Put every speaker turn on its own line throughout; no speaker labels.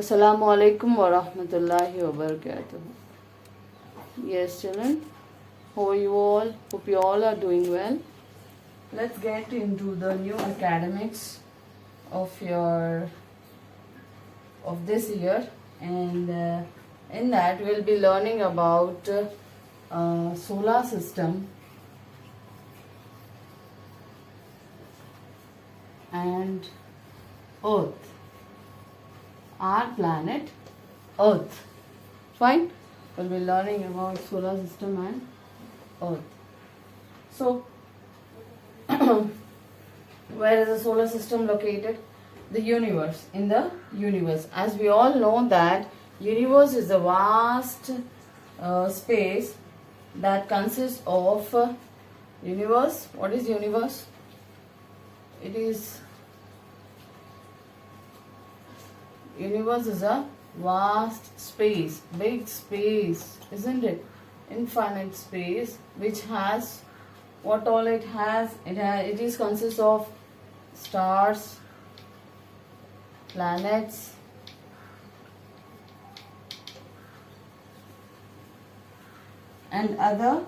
Assalamu alaikum wa rahmatullahi wa barakatuh. Yes, children, how are you all? Hope you all are doing well. Let's get into the new academics of this year, and in that we'll be learning about solar system and Earth. Our planet Earth. Fine? We'll be learning about solar system and Earth. So, where is the solar system located? The universe. In the universe. As we all know that universe is a vast space that consists of universe. What is universe? Universe is a vast space, big space, isn't it? Infinite space, which has what all it has. It is consists of stars, planets, and other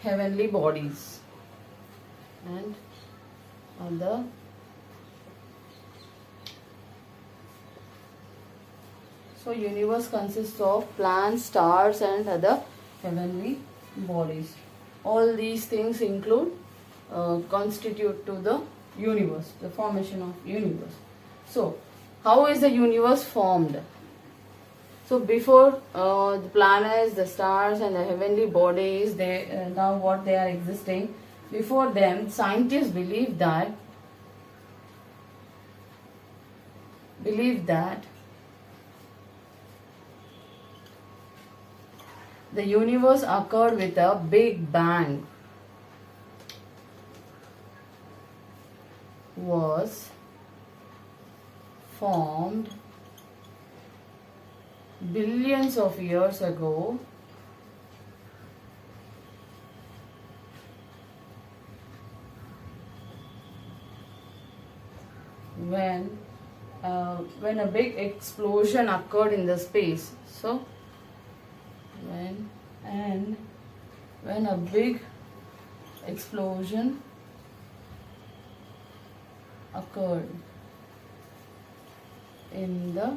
heavenly bodies, and other So universe consists of planets, stars and other heavenly bodies. All these things constitute to the universe, the formation of universe. So how is the universe formed? So before the planets, the stars and the heavenly bodies, now what they are existing, before them scientists believe that the universe occurred with a big bang, was formed billions of years ago, when a big explosion occurred in the space. So when a big explosion occurred in the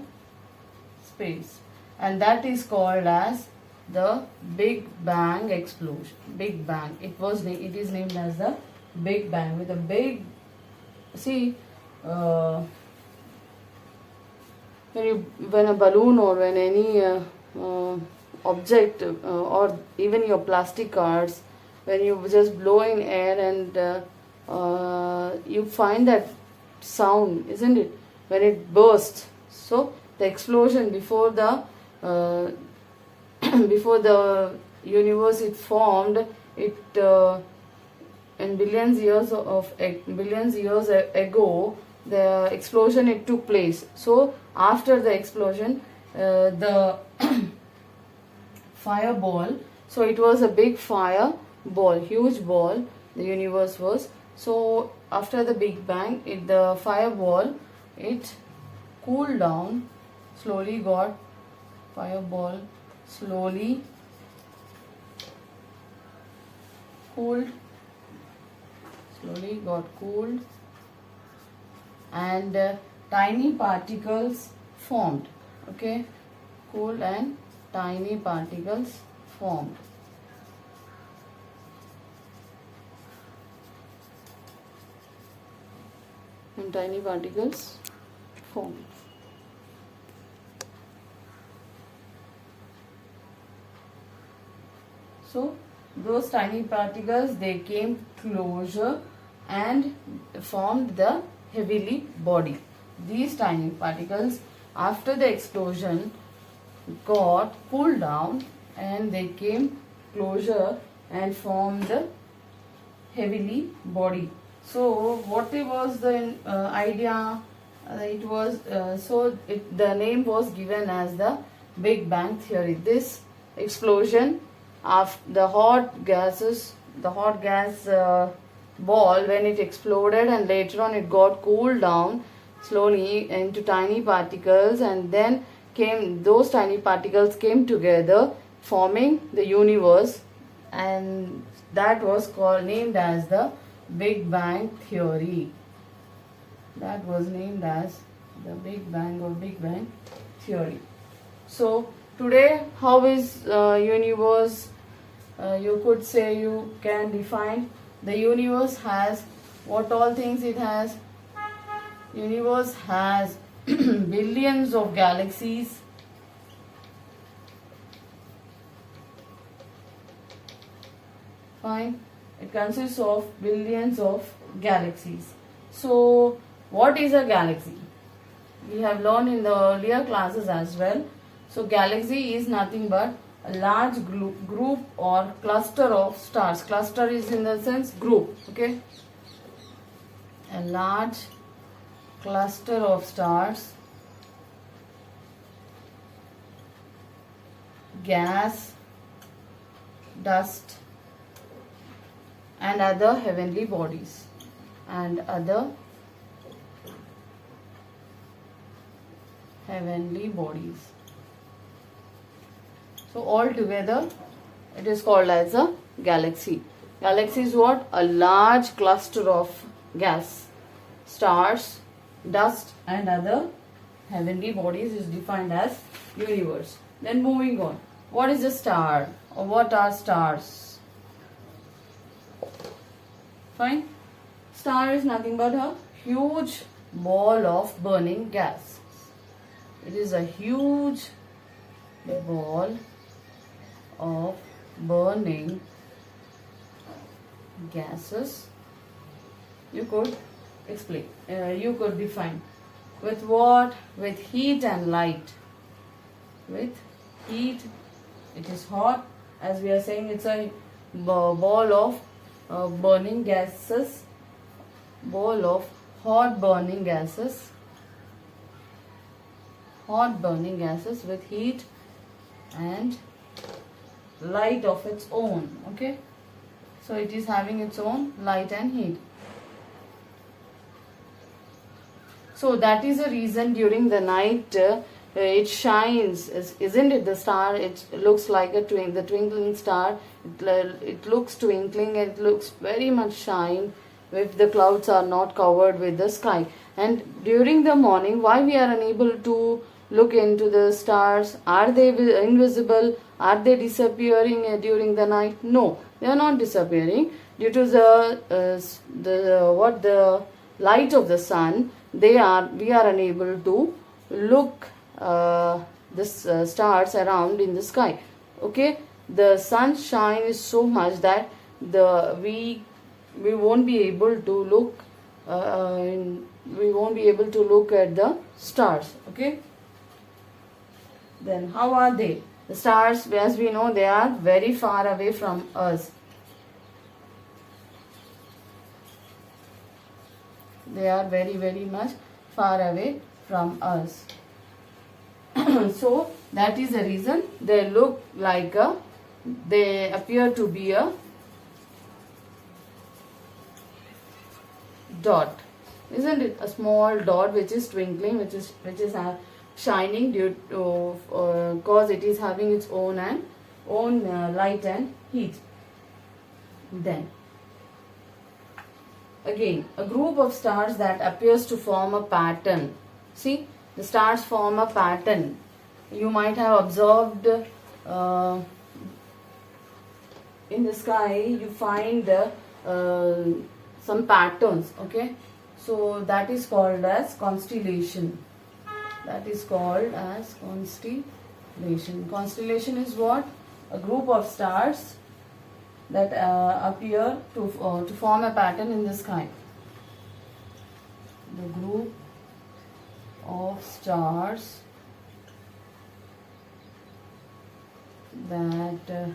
space, and that is called as the Big Bang explosion. Big Bang. It is named as the Big Bang with a big. See, when a balloon or when any object or even your plastic cards, when you just blow in air and you find that sound, isn't it, when it bursts. So the explosion before the before the universe it formed, it in billions years ago, the explosion it took place. So after the explosion, the fireball, so it was a big fireball, huge ball, the universe was. So after the Big Bang, the fireball, it cooled down, slowly got cooled, and tiny particles formed. Okay, cooled and tiny particles formed. And tiny particles formed. So those tiny particles, they came closer and formed the heavenly body. These tiny particles, after the explosion, got cooled down and they came closer and formed the heavenly body. So what was the idea? The name was given as the Big Bang theory. This explosion of the hot gas ball, when it exploded and later on it got cooled down, slowly into tiny particles, and then those tiny particles came together forming the universe, and that was named as the Big Bang theory. That was named as the Big Bang or Big Bang theory. So today, how is universe? You could say, you can define the universe has what all things it has. Universe has billions of galaxies. Fine. It consists of billions of galaxies. So, what is a galaxy? We have learned in the earlier classes as well. So, galaxy is nothing but a large group or cluster of stars. Cluster is in the sense group. Okay. A large cluster of stars, gas, dust, and other heavenly bodies, and other heavenly bodies. So all together it is called as a galaxy. Galaxy is what? A large cluster of gas, stars, dust, and other heavenly bodies is defined as universe. Then moving on. What is a star, or what are stars? Fine. Star is nothing but a huge ball of burning gas. It is a huge ball of burning gases. You could explain, you could define. With what? With heat and light. With heat, it is hot. As we are saying, it's a ball of burning gases. Ball of hot burning gases. Hot burning gases with heat and light of its own. Okay. So it is having its own light and heat. So that is the reason during the night it shines, isn't it? The star, it looks like the twinkling star. It looks twinkling, and it looks very much shine if the clouds are not covered with the sky. And during the morning, why we are unable to look into the stars? Are they invisible? Are they disappearing during the night? No, they are not disappearing due to the light of the sun. We are unable to look the stars around in the sky. Okay, the sunshine is so much that we won't be able to look we won't be able to look at the stars. Okay. Then how are they? The stars, as we know, they are very far away from us. They are very, very much far away from us. So that is the reason they look like they appear to be a dot, isn't it? A small dot which is twinkling, which is shining due to cause it is having its own light and heat. Then again, a group of stars that appears to form a pattern. See, the stars form a pattern. You might have observed in the sky, you find some patterns. Okay, so that is called as constellation. That is called as constellation. Constellation is what? A group of stars that appear to form a pattern in the sky. The group of stars that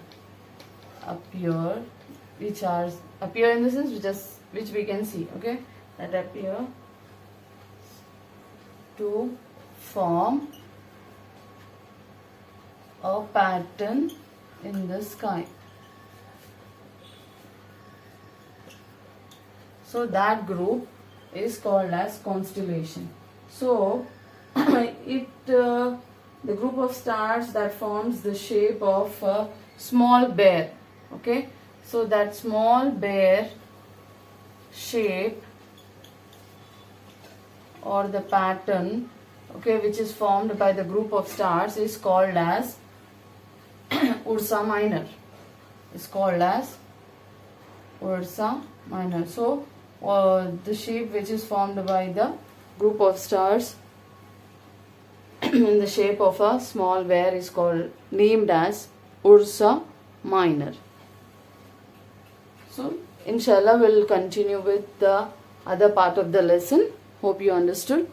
appear, appear in the sense which we can see. Okay, that appear to form a pattern in the sky. So that group is called as constellation. So the group of stars that forms the shape of a small bear. Okay, so that small bear shape or the pattern, okay, which is formed by the group of stars is called as Ursa Minor. Is called as Ursa Minor. So the shape which is formed by the group of stars in the shape of a small bear is named as Ursa Minor. So inshallah we'll continue with the other part of the lesson. Hope you understood.